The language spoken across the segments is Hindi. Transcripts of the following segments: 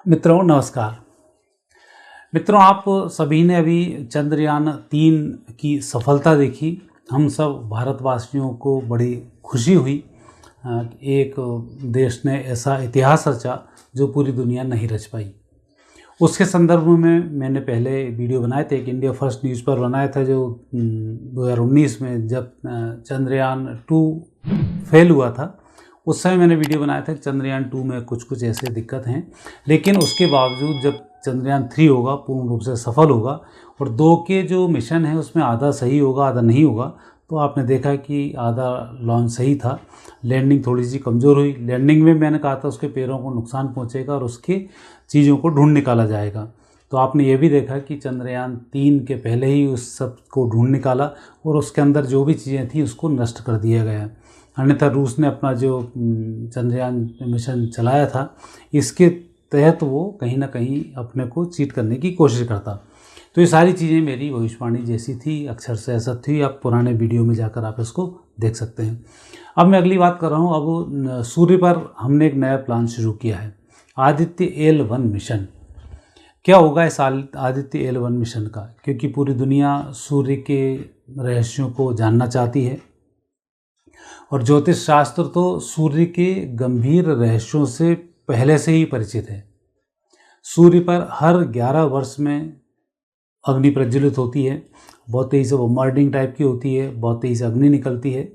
मित्रों नमस्कार। मित्रों, आप सभी ने अभी चंद्रयान-3 की सफलता देखी। हम सब भारतवासियों को बड़ी खुशी हुई। एक देश ने ऐसा इतिहास रचा जो पूरी दुनिया नहीं रच पाई। उसके संदर्भ में मैंने पहले वीडियो बनाए थे, एक इंडिया फर्स्ट न्यूज़ पर बनाया था जो 2019 में जब चंद्रयान-2 फेल हुआ था। उस समय मैंने वीडियो बनाया था कि चंद्रयान-2 में कुछ ऐसे दिक्कत हैं, लेकिन उसके बावजूद जब चंद्रयान-3 होगा, पूर्ण रूप से सफल होगा और 2 के जो मिशन है उसमें आधा सही होगा, आधा नहीं होगा, तो आपने देखा कि आधा लॉन्च सही था। लैंडिंग थोड़ी सी कमज़ोर हुई। लैंडिंग में मैंने कहा था उसके पैरों को नुकसान पहुंचेगा और उसकी चीज़ों को ढूंढ निकाला जाएगा। तो आपने ये भी देखा कि चंद्रयान-3 के पहले ही उस सब को ढूंढ निकाला और उसके अंदर जो भी चीज़ें थी उसको नष्ट कर दिया गया। अन्यथा रूस ने अपना जो चंद्रयान मिशन चलाया था, इसके तहत वो कहीं ना कहीं अपने को चीट करने की कोशिश करता। तो ये सारी चीज़ें मेरी भविष्यवाणी जैसी थी, अक्षर से ऐसा थी। आप पुराने वीडियो में जाकर आप इसको देख सकते हैं। अब मैं अगली बात कर रहा हूँ। अब सूर्य पर हमने एक नया प्लान शुरू किया है, आदित्य L1 मिशन। क्या होगा इस आदित्य L1 मिशन का, क्योंकि पूरी दुनिया सूर्य के रहस्यों को जानना चाहती है और ज्योतिष शास्त्र तो सूर्य के गंभीर रहस्यों से पहले से ही परिचित है। सूर्य पर हर 11 वर्ष में अग्नि प्रज्वलित होती है, बहुत तेज़ी से बॉम्बार्डिंग टाइप की होती है, बहुत तेज़ी से अग्नि निकलती है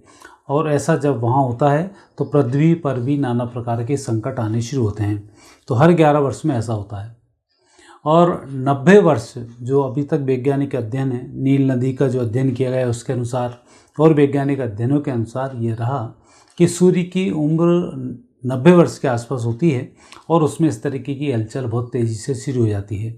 और ऐसा जब वहाँ होता है तो पृथ्वी पर भी नाना प्रकार के संकट आने शुरू होते हैं। तो हर 11 वर्ष में ऐसा होता है और 90 वर्ष जो अभी तक वैज्ञानिक अध्ययन है, नील नदी का जो अध्ययन किया गया है उसके अनुसार और वैज्ञानिक अध्ययनों के अनुसार ये रहा कि सूर्य की उम्र 90 वर्ष के आसपास होती है और उसमें इस तरीके की हलचल बहुत तेज़ी से शुरू हो जाती है।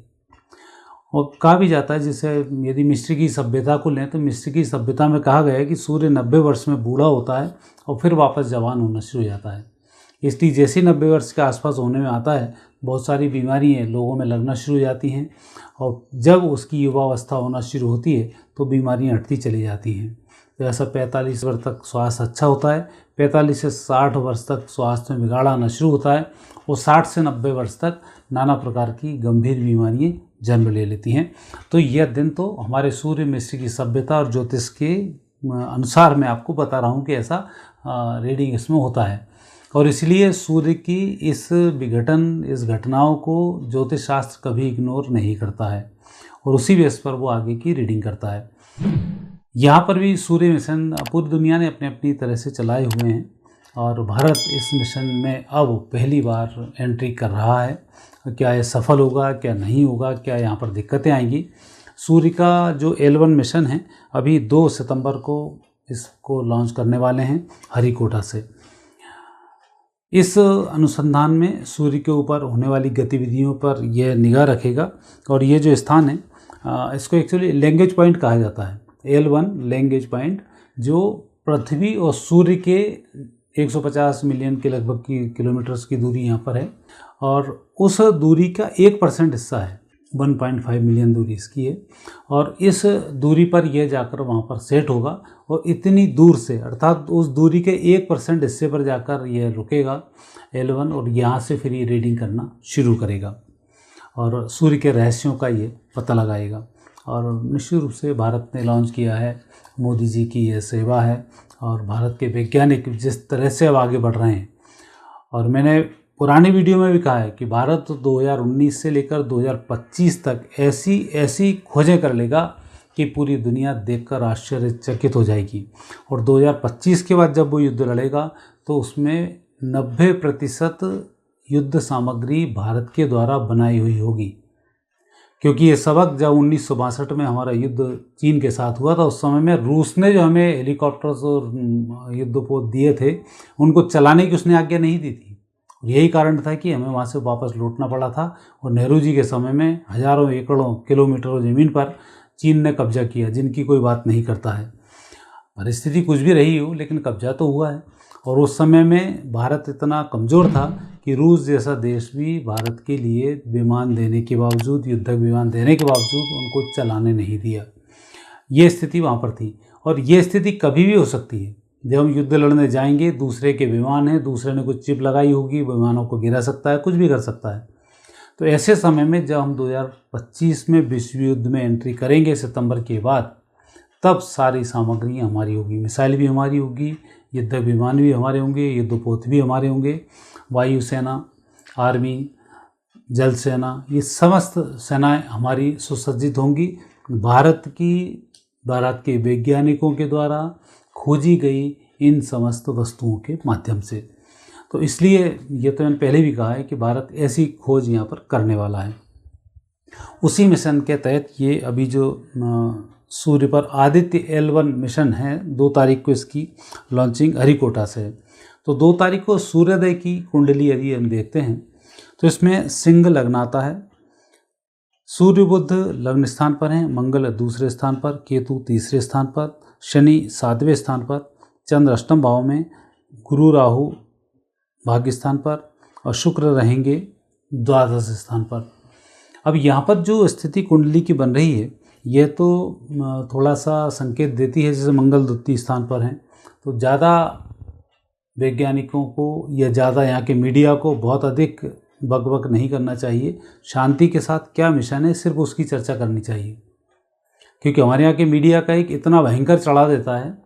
और कहा भी जाता है, जैसे यदि मिस्र की सभ्यता को लें तो मिस्र की सभ्यता में कहा गया है कि सूर्य 90 वर्ष में बूढ़ा होता है और फिर वापस जवान होना शुरू हो जाता है। इसलिए जैसे 90 वर्ष के आसपास होने में आता है, बहुत सारी बीमारियाँ लोगों में लगना शुरू हो जाती हैं और जब उसकी युवावस्था होना शुरू होती है तो बीमारियाँ हटती चली जाती हैं। तो ऐसा 45 वर्ष तक स्वास्थ्य अच्छा होता है, 45 से 60 वर्ष तक स्वास्थ्य में बिगाड़ आना शुरू होता है और 60 से 90 वर्ष तक नाना प्रकार की गंभीर बीमारियाँ जन्म ले लेती हैं। तो यह दिन तो हमारे सूर्य मिस्र की सभ्यता और ज्योतिष के अनुसार मैं आपको बता रहा हूँ कि ऐसा रीडिंग इसमें होता है और इसलिए सूर्य की इस घटनाओं को ज्योतिष शास्त्र कभी इग्नोर नहीं करता है और उसी बेस पर वो आगे की रीडिंग करता है। यहाँ पर भी सूर्य मिशन पूरी दुनिया ने अपनी अपनी तरह से चलाए हुए हैं और भारत इस मिशन में अब पहली बार एंट्री कर रहा है। क्या ये सफल होगा, क्या नहीं होगा, क्या यहाँ पर दिक्कतें आएंगी। सूर्य का जो L1 मिशन है अभी 2 सितंबर को इसको लॉन्च करने वाले हैं हरिकोटा से। इस अनुसंधान में सूर्य के ऊपर होने वाली गतिविधियों पर यह निगाह रखेगा और ये जो स्थान है इसको एक्चुअली लैंग्वेज पॉइंट कहा जाता है। L1 लैंग्वेज पॉइंट, जो पृथ्वी और सूर्य के 150 मिलियन के लगभग की किलोमीटर्स की दूरी यहाँ पर है और उस दूरी का 1% हिस्सा है, 1.5 मिलियन दूरी इसकी है और इस दूरी पर यह जाकर वहाँ पर सेट होगा और इतनी दूर से, अर्थात उस दूरी के 1% हिस्से पर जाकर यह रुकेगा L1 और यहाँ से फिर ये रीडिंग करना शुरू करेगा और सूर्य के रहस्यों का ये पता लगाएगा। और निश्चित रूप से भारत ने लॉन्च किया है, मोदी जी की यह सेवा है और भारत के वैज्ञानिक जिस तरह से अब आगे बढ़ रहे हैं। और मैंने पुरानी वीडियो में भी कहा है कि भारत 2019 से लेकर 2025 तक ऐसी खोजें कर लेगा कि पूरी दुनिया देखकर आश्चर्यचकित हो जाएगी और 2025 के बाद जब वो युद्ध लड़ेगा तो उसमें 90% युद्ध सामग्री भारत के द्वारा बनाई हुई होगी। क्योंकि ये सबक जब 1962 में हमारा युद्ध चीन के साथ हुआ था, उस समय में रूस ने जो हमें हेलीकॉप्टर्स और युद्धपोत दिए थे उनको चलाने की उसने आज्ञा नहीं दी थी। यही कारण था कि हमें वहाँ से वापस लौटना पड़ा था और नेहरू जी के समय में हज़ारों एकड़ों किलोमीटरों ज़मीन पर चीन ने कब्जा किया, जिनकी कोई बात नहीं करता है। परिस्थिति कुछ भी रही हो लेकिन कब्जा तो हुआ है और उस समय में भारत इतना कमज़ोर था कि रूस जैसा देश भी भारत के लिए विमान देने के बावजूद, युद्धक विमान देने के बावजूद उनको चलाने नहीं दिया। ये स्थिति वहाँ पर थी और ये स्थिति कभी भी हो सकती है। जब हम युद्ध लड़ने जाएंगे, दूसरे के विमान हैं, दूसरे ने कुछ चिप लगाई होगी, विमानों को गिरा सकता है, कुछ भी कर सकता है। तो ऐसे समय में जब हम 2025 में विश्व युद्ध में एंट्री करेंगे सितंबर के बाद, तब सारी सामग्री हमारी होगी, मिसाइल भी हमारी होगी, युद्ध विमान भी हमारे होंगे, युद्धपोत भी हमारे होंगे, वायुसेना, आर्मी, जल सेना, ये समस्त सेनाएं हमारी सुसज्जित होंगी भारत के वैज्ञानिकों के द्वारा खोजी गई इन समस्त वस्तुओं के माध्यम से। तो इसलिए ये तो मैंने पहले भी कहा है कि भारत ऐसी खोज यहाँ पर करने वाला है। उसी मिशन के तहत ये अभी जो सूर्य पर आदित्य L1 मिशन है, 2 तारीख को इसकी लॉन्चिंग हरिकोटा से है। तो 2 तारीख को सूर्योदय की कुंडली यदि हम देखते हैं तो इसमें सिंह लग्नाता है, सूर्य बुध लग्न स्थान पर हैं, मंगल दूसरे स्थान पर, केतु तीसरे स्थान पर, शनि 7वें स्थान पर, चंद्र अष्टम भाव में, गुरु राहु भाग्य स्थान पर और शुक्र रहेंगे द्वादश स्थान पर। अब यहाँ पर जो स्थिति कुंडली की बन रही है यह तो थोड़ा सा संकेत देती है, जैसे मंगल द्वितीय स्थान पर हैं तो ज़्यादा वैज्ञानिकों को या ज़्यादा यहाँ के मीडिया को बहुत अधिक बकबक नहीं करना चाहिए। शांति के साथ क्या मिशन है सिर्फ उसकी चर्चा करनी चाहिए, क्योंकि हमारे यहाँ के मीडिया का एक इतना भयंकर चढ़ा देता है,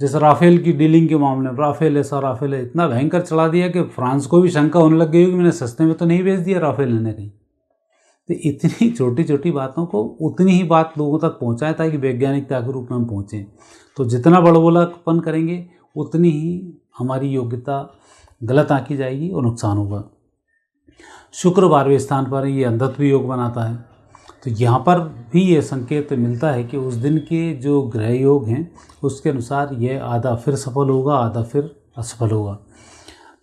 जैसे राफेल की डीलिंग के मामले में राफेल ऐसा राफेल है, इतना भयंकर चढ़ा दिया कि फ्रांस को भी शंका होने लग गई कि मैंने सस्ते में तो नहीं बेच दिया राफेल ने कहीं। तो इतनी छोटी छोटी बातों को उतनी ही बात लोगों तक पहुँचाएं ताकि वैज्ञानिकता के रूप में हम पहुँचें। तो जितना बड़बोलापन करेंगे उतनी ही हमारी योग्यता गलत आंकी जाएगी और नुकसान होगा। शुक्र 12वें स्थान पर ये अंधत्व योग बनाता है, तो यहाँ पर भी ये संकेत मिलता है कि उस दिन के जो ग्रह योग हैं उसके अनुसार ये आधा फिर सफल होगा, आधा फिर असफल होगा।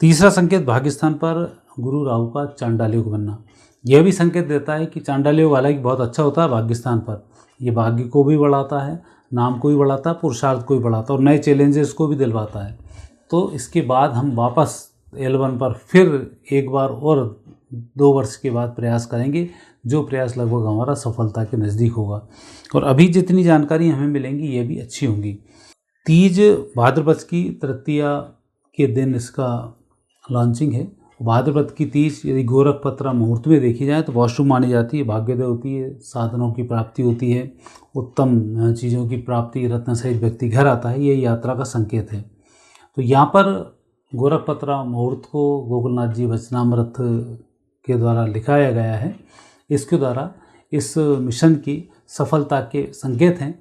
तीसरा संकेत भाग्य स्थान पर गुरु राहु का चांडाल योग बनना, यह भी संकेत देता है कि चांडाल योग हालांकि बहुत अच्छा होता है भाग्य स्थान पर, ये भाग्य को भी बढ़ाता है, नाम को भी बढ़ाता है, पुरुषार्थ को भी बढ़ाता है और नए चैलेंजेस को भी दिलवाता है। तो इसके बाद हम वापस L1 पर फिर एक बार और 2 वर्ष के बाद प्रयास करेंगे, जो प्रयास लगभग हमारा सफलता के नज़दीक होगा। और अभी जितनी जानकारी हमें मिलेंगी ये भी अच्छी होंगी। तीज भाद्रपद की तृतीया के दिन इसका लॉन्चिंग है। भाद्रपद की तीज यदि गोरखपत्रा मुहूर्त में देखी जाए तो बहुत शुभ मानी जाती है, भाग्योदय होती है, साधनों की प्राप्ति होती है, उत्तम चीज़ों की प्राप्ति, रत्न सहित व्यक्ति घर आता है, ये यात्रा का संकेत है। तो यहाँ पर गोरखपत्रा मुहूर्त को गोकुलनाथ जी वचनामृत के द्वारा लिखाया गया है, इसके द्वारा इस मिशन की सफलता के संकेत हैं।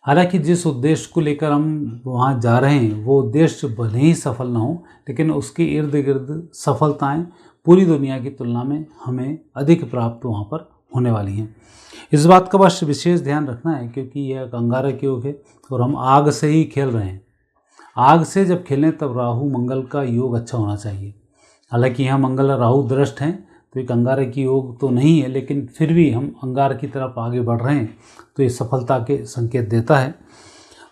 हालांकि जिस उद्देश्य को लेकर हम वहाँ जा रहे हैं वो उद्देश्य भले ही सफल ना हो, लेकिन उसके इर्द गिर्द सफलताएं पूरी दुनिया की तुलना में हमें अधिक प्राप्त वहाँ पर होने वाली हैं। इस बात का बस विशेष ध्यान रखना है क्योंकि यह अंगारक योग है और हम आग से ही खेल रहे हैं। आग से जब खेलें तब राहु मंगल का योग अच्छा होना चाहिए। हालांकि यहाँ मंगल और राहु दृष्ट हैं तो एक अंगारक योग तो नहीं है, लेकिन फिर भी हम अंगार की तरफ आगे बढ़ रहे हैं तो ये सफलता के संकेत देता है।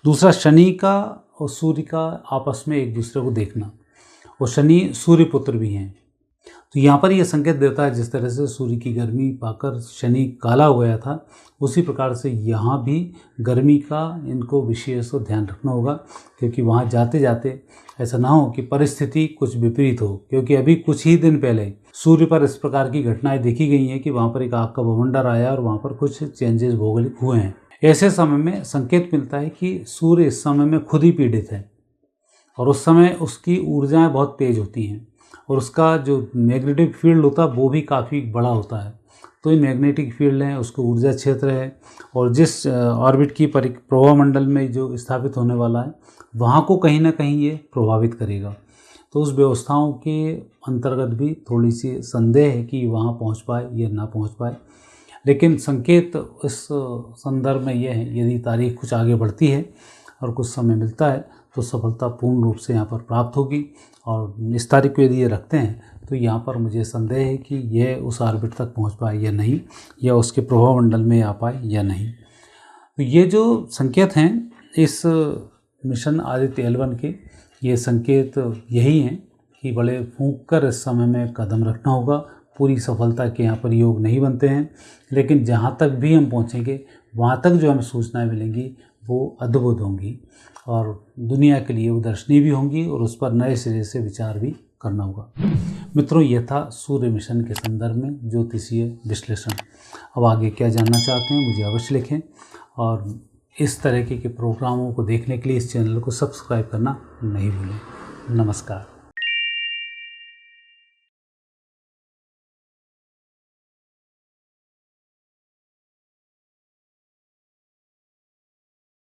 दूसरा, शनि का और सूर्य का आपस में एक दूसरे को देखना, और शनि सूर्य पुत्र भी हैं, तो यहाँ पर यह संकेत देता है जिस तरह से सूर्य की गर्मी पाकर शनि काला हो गया था, उसी प्रकार से यहाँ भी गर्मी का इनको विशेष ध्यान रखना होगा, क्योंकि वहाँ जाते जाते ऐसा ना हो कि परिस्थिति कुछ विपरीत हो। क्योंकि अभी कुछ ही दिन पहले सूर्य पर इस प्रकार की घटनाएं देखी गई हैं कि वहाँ पर एक आग का बवंडर आया और वहाँ पर कुछ चेंजेस भौगोलिक हुए हैं। ऐसे समय में संकेत मिलता है कि सूर्य इस समय में खुद ही पीड़ित है और उस समय उसकी ऊर्जाएँ बहुत तेज होती हैं और उसका जो मैग्नेटिक फील्ड होता है वो भी काफ़ी बड़ा होता है। तो ये मैग्नेटिक फील्ड है, उसको ऊर्जा क्षेत्र है और जिस ऑर्बिट की प्रभाव मंडल में जो स्थापित होने वाला है वहाँ को कहीं ना कहीं ये प्रभावित करेगा। तो उस व्यवस्थाओं के अंतर्गत भी थोड़ी सी संदेह है कि वहाँ पहुँच पाए या ना पहुँच पाए, लेकिन संकेत इस संदर्भ में यह है यदि तारीख कुछ आगे बढ़ती है और कुछ समय मिलता है तो सफलता पूर्ण रूप से यहाँ पर प्राप्त होगी। और इस तारीख को यदि ये रखते हैं तो यहाँ पर मुझे संदेह है कि यह उस ऑर्बिट तक पहुँच पाए या नहीं, या उसके प्रभाव मंडल में आ पाए या नहीं। तो ये जो संकेत हैं इस मिशन आदित्य L1 के, ये संकेत यही हैं कि बड़े फूंक कर इस समय में कदम रखना होगा। पूरी सफलता के यहाँ पर योग नहीं बनते हैं, लेकिन जहाँ तक भी हम पहुँचेंगे वहाँ तक जो हमें सूचनाएं मिलेंगी वो अद्भुत होंगी और दुनिया के लिए वो दर्शनीय भी होंगी और उस पर नए सिरे से विचार भी करना होगा। मित्रों, यह था सूर्य मिशन के संदर्भ में ज्योतिषीय विश्लेषण। अब आगे क्या जानना चाहते हैं मुझे अवश्य लिखें, और इस तरह के प्रोग्रामों को देखने के लिए इस चैनल को सब्सक्राइब करना नहीं भूलें। नमस्कार।